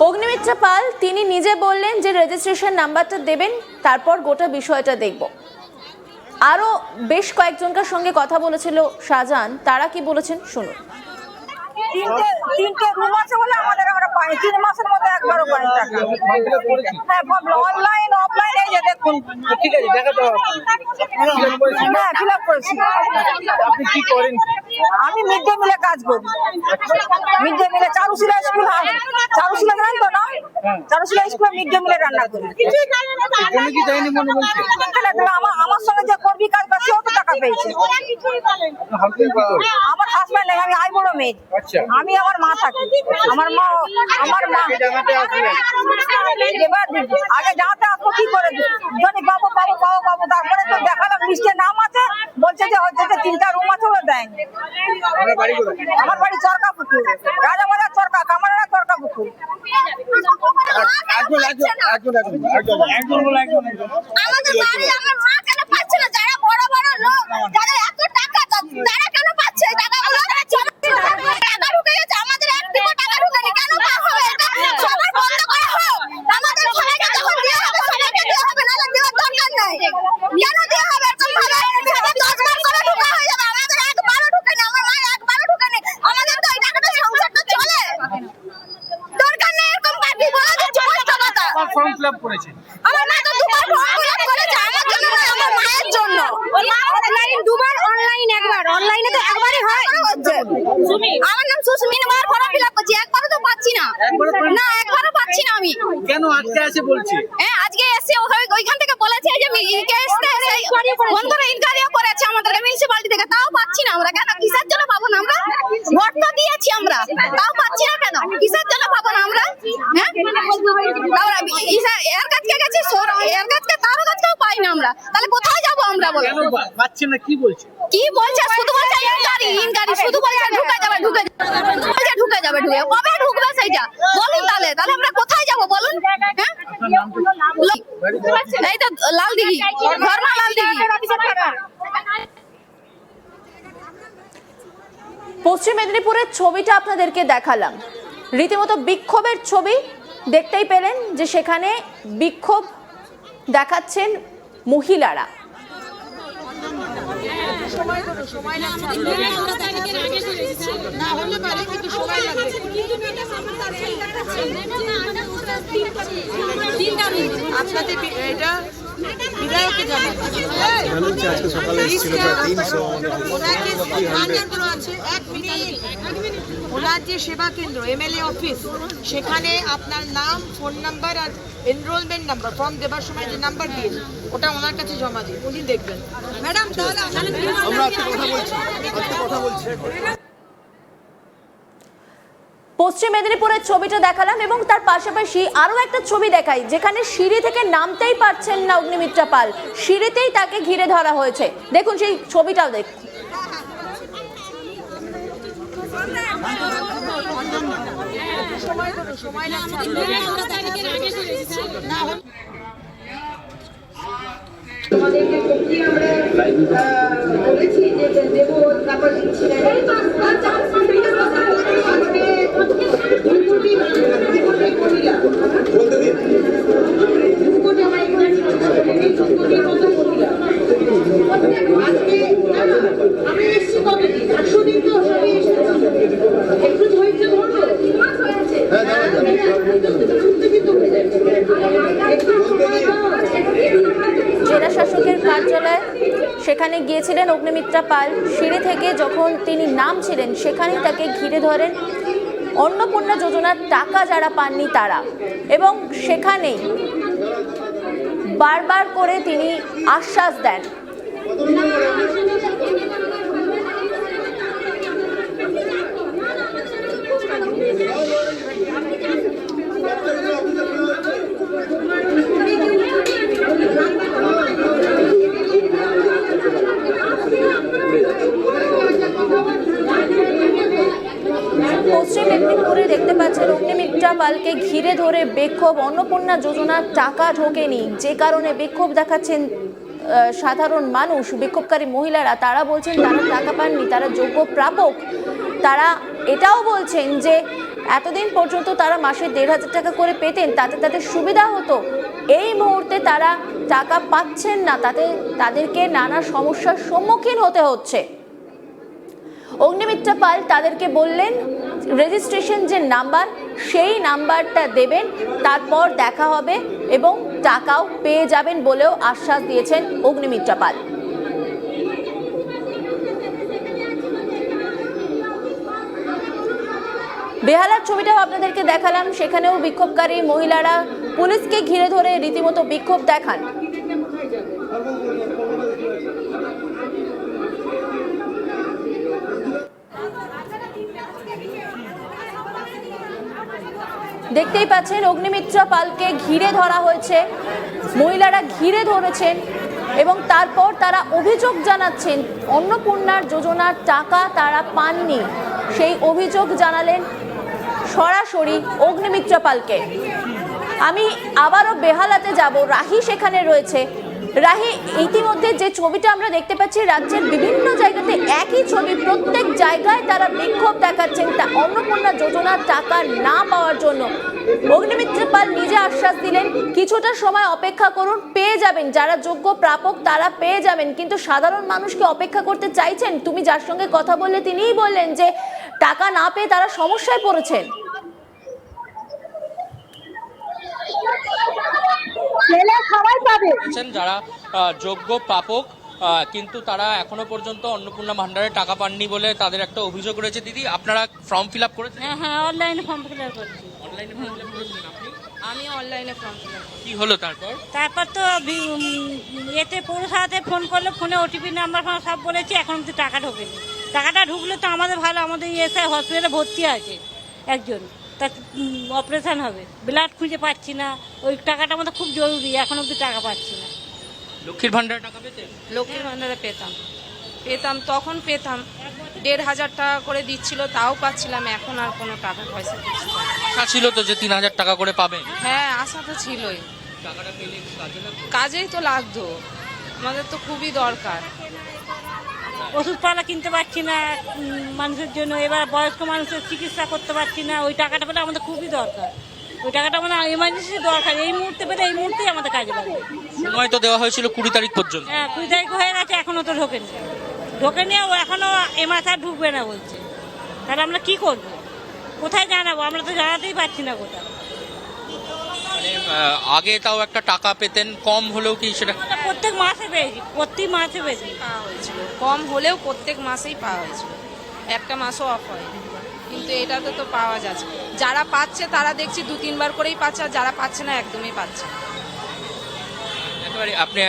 অগ্নিমিত্রা পাল তিনি নিজে বললেন যে রেজিস্ট্রেশন নাম্বারটা দেবেন, তারপর গোটা বিষয়টা দেখব। আরো বেশ কয়েকজনকার সঙ্গে কথা বলেছিল শাহজাহান, তারা কি বলেছেন শুনুন। তিনটে রুম আছে বলে আমাদের আমরা পাই 3 মাসের মধ্যে একবারও পাই টাকা। হ্যাঁ, অনলাইন অফলাইন এই যে দেখুন। ঠিক আছে, দেখাতে হবে। হ্যাঁ, ফিল আপ করেছি। আপনি কি করেন? আমি মিড ডে মিলে কাজ করি। মিড ডে মিলে চারুশিলা স্কুল আছে, চারুশিলা জানেন তো না? চারুশিলা স্কুলে মিড ডে মিলে রান্না করি। কোনো কি যায়নি মনে বলছে? আমার সঙ্গে যে কর্মী কাজ করছে ও তো টাকা পেয়েছে। হাজবেন্ড কি করে? আমার হাজবেন্ড নেই, আমি আই বড় মেয়ে। আচ্ছা। আমি আমার মা থাকি। আমার মা জানাতে আসলেন? এবার আগে জানাতে আসবো কি করে জানি বাবু বাবু বাবু বাবু, তারপরে তো দেখালাম লিস্টে নাম আছে, বলছে যে হয়তো 3টা রুম আছে ওরা দেয়নি। আপনার বাড়ি কোথায়? আমার বাড়ি চরকা পুকুর, রাজাবাজার চরকা, কামারড়া চরকা পুকুর। একজন বলে একজন। আমাদের বাড়ি আমার মা কেন পাচ্ছে না? যারা বড় বড় লোক, যাদের এত টাকা, তারা কেন পাচ্ছে টাকাগুলো? টাকা ঢুকে গেছে, আমাদের একটিও টাকা ঢুকেনি, কেন হবে? সবার বন্ধ করা হোক। আমাদের সবাইকে যখন দেওয়া হবে সবাইকে দেওয়া হবে, নাহলে দেওয়ার দরকার নাই। কেন দেওয়া হবে এরকম ভাবে? 10 বার করে ঢুকা হয়ে যাবে, আমাদের একবারও ঢুকেনি, আমার মা একবারও ঢুকেনি। আমাদের তো এই টাকাটা সংসারটা চলে, দরকার নেই এরকম পার্টি বলা যাচ্ছে কথা কথা। ফর্ম ফিল আপ করেছেন? আমার মা তো 2বার ফর্ম ফিল আপ করেছে, আমার জন্য না, আমার মায়ের জন্য। অনলাইন 2বার, অনলাইন একবার, অনলাইনে তো একবারই হয়। আমার নাম সুস্মিন, বার ফর্ম ফিল আপ করছি, একবারও তো পাচ্ছি না। না, একবারও পাচ্ছি না আমি। কেন আজকে আসে বলছে? হ্যাঁ, আজকে এসে ওইখান থেকে বলেছে যে ফোন করে ইনকোয়ারিও করেছে আমাদেরকে মিউনিসিপালিটি থেকে, তাও পাচ্ছি না আমরা। কেন, কিসের জন্য পাবো না আমরা? ভোট তো দিয়েছি আমরা, তাও পাচ্ছি না কেন? কিসের জন্য পাবো না আমরা? হ্যাঁ, এর কাছে গেছি, এর কাছে কারো কাছেও পাই না আমরা, তাহলে কোথায় যাবো আমরা বলো? কেন পাচ্ছেন না কি বলছে? কি বলছে? শুধু বলছে ইনকোয়ারি, শুধু বলছে ঢুকে যাবে, ঢুকে যাবে, কবে ঢুকবে সেইটা বলুন। তাহলে আমরা কোথায় যাবো বলুন? হ্যাঁ, এই তো লাল দিঘি, ধর্মা লাল দিঘি। পশ্চিম মেদিনীপুরের ছবিটা আপনাদেরকে দেখালাম, রীতিমতো বিক্ষোভের ছবি। দেখতেই পেলেন যে সেখানে বিক্ষোভ দেখাচ্ছেন মহিলারা। আপনাদের এটা বিধায়ককে জানান। আজকে সকালে এসেছিল প্রায় 300 আছে 1 মিনিট। ওনার যে সেবা কেন্দ্র এমএলএ অফিস, সেখানে আপনার নাম, ফোন নাম্বার আর এনরোলমেন্ট নাম্বার ফর্ম দেবার সময় যে নাম্বার দিয়েছে ওটা ওনার কাছে জমা দিন, উনি দেখবেন। ম্যাডাম আমরা আজকে কথা বলছি পশ্চিম মেদিনীপুরের ছবিটা দেখালাম এবং তার পাশাপাশি আরো একটা ছবি দেখাই, যেখানে সিঁড়ি থেকে নামতেই পারছেন না অগ্নিমিত্রা পাল, সিঁড়িতেই তাকে ঘিরে ধরা হয়েছে। দেখুন সেই ছবিটাও দেখুন। আমাদেরকে সত্যি আমরা বলেছি যে দেবো, তারপর দিচ্ছি না। আজকে 2 কোটি মহিলা, 2 কোটি আমার এখানে 2 কোটির মতো মহিলা আজকে। না না, আমি এসছি কতদিন, 100 দিন তো সবই এসেছি। একটু ধৈর্য ধরো, 3 মাস হয়েছে, উত্তেজিত হয়ে যাচ্ছে। একটু সময় দাও। জেলা শাসকের কার্যালয় সেখানে গিয়েছিলেন অগ্নিমিত্রা পাল। সিঁড়ি থেকে যখন তিনি নামছিলেন সেখানেই তাকে ঘিরে ধরেন অন্নপূর্ণা যোজনার টাকা যারা পাননি তারা, এবং সেখানেই বারবার করে তিনি আশ্বাস দেন। পশ্চিম মেদিনীপুরে দেখতে পাচ্ছেন অগ্নিমিত্রা পালকে ঘিরে ধরে বিক্ষোভ। অন্নপূর্ণা যোজনার টাকা ঢোকেনি, যে কারণে বিক্ষোভ দেখাচ্ছেন সাধারণ মানুষ, বিক্ষোভকারী মহিলারা। তারা বলছেন তারা টাকা পাননি, তারা যোগ্য প্রাপক। তারা এটাও বলছেন যে এতদিন পর্যন্ত তারা মাসে 1,500 টাকা করে পেতেন, তাতে তাদের সুবিধা হতো। এই মুহূর্তে তারা টাকা পাচ্ছেন না, তাতে তাদেরকে নানা সমস্যার সম্মুখীন হতে হচ্ছে। অগ্নিমিত্রা পাল তাদেরকে বললেন রেজিস্ট্রেশন যে নাম্বার সেই নাম্বারটা দেবেন, তারপর দেখা হবে এবং টাকাও পেয়ে যাবেন বলেও আশ্বাস দিয়েছেন অগ্নিমিত্রা পাল। বেহালার ছবিটাও আপনাদেরকে দেখালাম, সেখানেও বিক্ষোভকারী মহিলারা পুলিশকে ঘিরে ধরে রীতিমতো বিক্ষোভ দেখান। দেখতেই পাচ্ছেন অগ্নিমিত্রা পালকে ঘিরে ধরা হয়েছে, মহিলারা ঘিরে ধরেছেন এবং তারপর তারা অভিযোগ জানাচ্ছেন অন্নপূর্ণার যোজনার টাকা তারা পাননি। সেই অভিযোগ জানালেন সরাসরি অগ্নিমিত্রা পালকে। আমি আবারও বেহালাতে যাব, রাহি সেখানে রয়েছে। রাহি, ইতিমধ্যে যে ছবিটা আমরা দেখতে পাচ্ছি রাজ্যের বিভিন্ন জায়গাতে একই ছবি, প্রত্যেক জায়গায় তারা বিক্ষোভ দেখাচ্ছেন তা অন্নপূর্ণা যোজনার টাকা না পাওয়ার জন্য। অগ্নিমিত্রা পাল নিজে আশ্বাস দিলেন কিছুটা সময় অপেক্ষা করুন, পেয়ে যাবেন, যারা যোগ্য প্রাপক তারা পেয়ে যাবেন। কিন্তু সাধারণ মানুষকে অপেক্ষা করতে চাইছেন? তুমি যার সঙ্গে কথা বললে তিনিই বললেন যে টাকা না পেয়ে তারা সমস্যায় পড়েছেন। যারা যোগ্য প্রাপক কিন্তু তারা এখনো পর্যন্ত অন্নপূর্ণা ভান্ডারে টাকা পাননি বলে তাদের একটা অভিযোগ রয়েছে। দিদি, আপনারা ফর্ম ফিল আপ করেছেন? হ্যাঁ, অনলাইনে ফর্ম ফিল আপ করছি। অনলাইনে ফর্ম ফিল আপ করেছিলেন আপনি? আমি অনলাইনে ফর্ম ফিল আপ। কি হলো তারপর? তারপর তো এতে পৌরসভাতে ফোন করলে ফোনে ওটিপি নাম্বার সব বলেছি, এখন অব্দি টাকা ঢোকেনি। টাকাটা ঢুকলে তো আমাদের ভালো, আমাদের ইএসআই হসপিটালে ভর্তি আছে একজন, তার অপারেশন হবে, ব্লাড খুঁজে পাচ্ছি না, ওই টাকাটা আমাদের খুব জরুরি, এখন অব্দি টাকা পাচ্ছি না। লক্ষ্মীর ভান্ডারে টাকা পেতেন? লক্ষ্মীর ভান্ডারে পেতাম তখন পেতাম, 1,500 টাকা করে দিচ্ছিল, তাও পাচ্ছিলাম। এখন আর কোনো টাকা পয়সা দিচ্ছি না। আশা ছিল তো যে 3,000 টাকা করে পাবেন? হ্যাঁ, আশা তো ছিলই। টাকাটা পেলে কাজে লাগতো? কাজেই তো লাগতো, আমাদের তো খুবই দরকার। ওষুধপালা কিনতে পারছি না মানুষের জন্য, এবার বয়স্ক মানুষের চিকিৎসা করতে পারছি না। ওই টাকাটা পেলে আমাদের খুবই দরকার, ওই টাকাটা মানে এমার্জেন্সি দরকার, এই মুহূর্তে পেলে এই মুহূর্তেই আমাদের কাজে লাগবে। সময় তো দেওয়া হয়েছিল 20 তারিখ পর্যন্ত। হ্যাঁ, 20 তারিখ হয়ে গেছে, এখনো তো ঢোকেনি। ও এখনো এ মাথা ঢুকবে না বলছে। তাহলে আমরা কি করব, কোথায় জানাবো? আমরা তো জানাতেই পারছি না কোথাও। মানে আগে তাও একটা টাকা পেতেন, কম হলেও কি সেটা? প্রত্যেক মাসে পেয়েছি, প্রতি মাসে পেয়েছি। পাওয়া হয়েছিল, কম হলেও প্রত্যেক মাসেই পাওয়া হয়েছিল, একটা মাসও অফ হয়নি। কিন্তু এটাতে তো পাওয়া যাচ্ছে, যারা পাচ্ছে তারা দেখছি 2-3 বার করেই পাচ্ছে, আর যারা পাচ্ছে না একদমই পাচ্ছে না। একেবারে আপনি